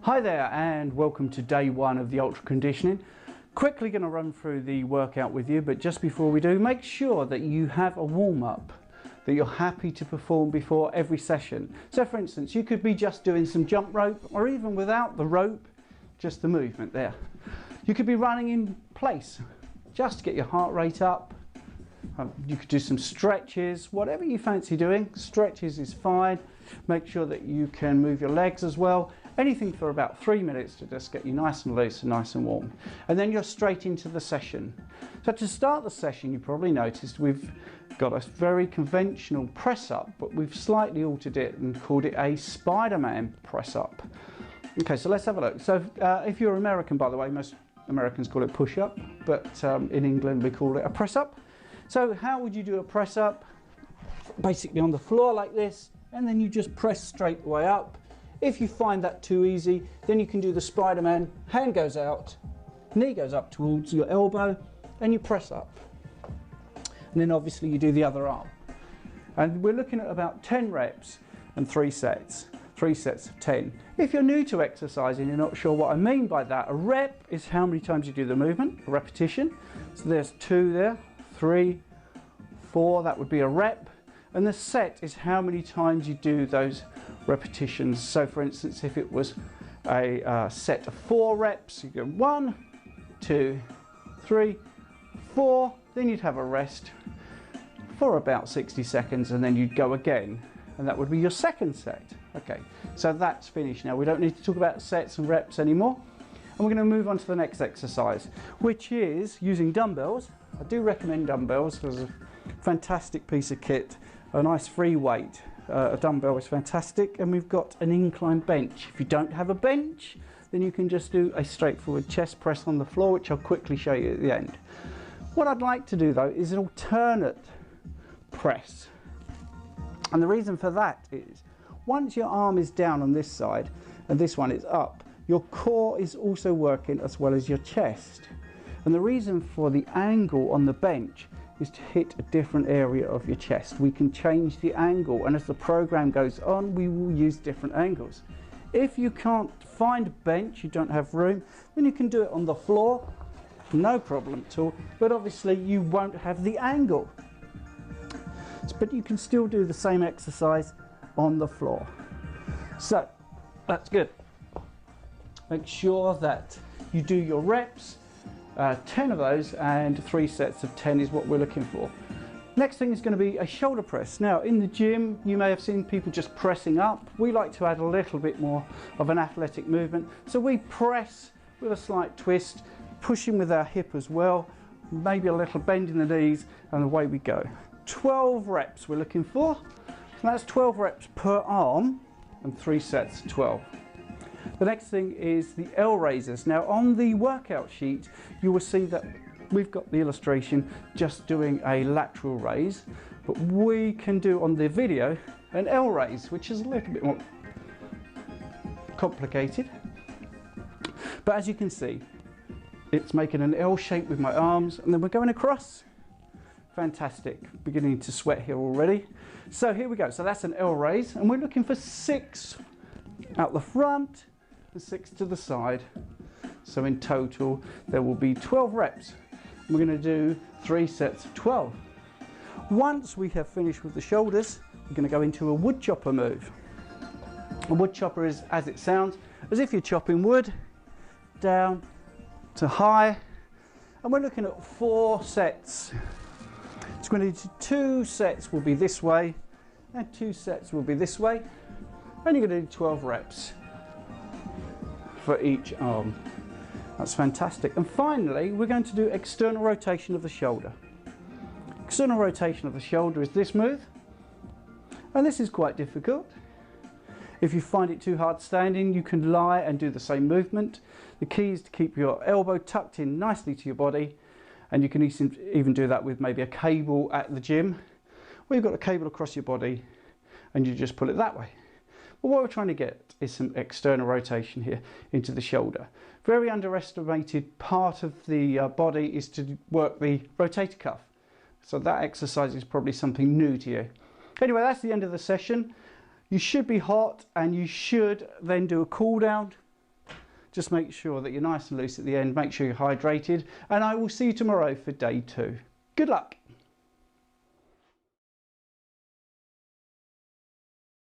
Hi there and welcome to day one of the ultra conditioning. Quickly going to run through the workout with you, but just before we do, make sure that you have a warm-up that you're happy to perform before every session. So for instance, you could be just doing some jump rope, or even without the rope, just the movement there. You could be running in place just to get your heart rate up. You could do some stretches, whatever you fancy doing. Stretches is fine. Make sure that you can move your legs as well. Anything for about 3 minutes to just get you nice and loose and nice and warm. And then you're straight into the session. So to start the session, you probably noticed we've got a very conventional press up, but we've slightly altered it and called it a Spider-Man press up. Okay, so let's have a look. So if you're American, by the way, most Americans call it push up, but in England we call it a press up. So how would you do a press up? Basically on the floor like this, and then you just press straight the way up. If you find that too easy, then you can do the Spider-Man. Hand goes out, knee goes up towards your elbow, and you press up. And then obviously you do the other arm. And we're looking at about 10 reps and 3 sets. 3 sets of 10. If you're new to exercising, you're not sure what I mean by that. A rep is how many times you do the movement, a repetition. So there's 2 there, 3, 4, that would be a rep. And the set is how many times you do those repetitions. So for instance, if it was a set of 4 reps, you go 1, 2, 3, 4, then you'd have a rest for about 60 seconds and then you'd go again. And that would be your second set. Okay, so that's finished now. We don't need to talk about sets and reps anymore. And we're going to move on to the next exercise, which is using dumbbells. I do recommend dumbbells because it's a fantastic piece of kit. A nice free weight. A dumbbell is fantastic, and we've got an incline bench. If you don't have a bench, then you can just do a straightforward chest press on the floor, which I'll quickly show you at the end. What I'd like to do though is an alternate press. And the reason for that is, once your arm is down on this side and this one is up, your core is also working as well as your chest. And the reason for the angle on the bench is to hit a different area of your chest. We can change the angle, and as the program goes on, we will use different angles. If you can't find a bench, you don't have room, then you can do it on the floor, no problem at all, but obviously you won't have the angle. But you can still do the same exercise on the floor. So that's good. Make sure that you do your reps. 10 of those, and 3 sets of 10 is what we're looking for. Next thing is going to be a shoulder press. Now in the gym you may have seen people just pressing up. We like to add a little bit more of an athletic movement, so we press with a slight twist, pushing with our hip as well, maybe a little bend in the knees, and away we go. 12 reps we're looking for, so that's 12 reps per arm and 3 sets of 12. The next thing is the L raises. Now on the workout sheet you will see that we've got the illustration just doing a lateral raise, but we can do on the video an L raise, which is a little bit more complicated. But as you can see, it's making an L shape with my arms, and then we're going across. Fantastic, beginning to sweat here already. So here we go, so that's an L raise, and we're looking for 6 out the front and 6 to the side. So in total there will be 12 reps. We're going to do 3 sets of 12. Once we have finished with the shoulders, we're going to go into a wood chopper move. A wood chopper is, as it sounds, as if you're chopping wood, down to high, and we're looking at 4 sets. It's going to do 2 sets will be this way and 2 sets will be this way, and you're going to do 12 reps for each arm. That's fantastic. And finally we're going to do external rotation of the shoulder. External rotation of the shoulder is this move, and this is quite difficult. If you find it too hard standing, you can lie and do the same movement. The key is to keep your elbow tucked in nicely to your body, and you can even do that with maybe a cable at the gym, where you've got a cable across your body and you just pull it that way. But what we're trying to get is some external rotation here into the shoulder. Very underestimated part of the body is to work the rotator cuff. So that exercise is probably something new to you. Anyway, that's the end of the session. You should be hot, and you should then do a cool down Just make sure that you're nice and loose at the end, make sure you're hydrated, and I will see you tomorrow for day 2. Good luck.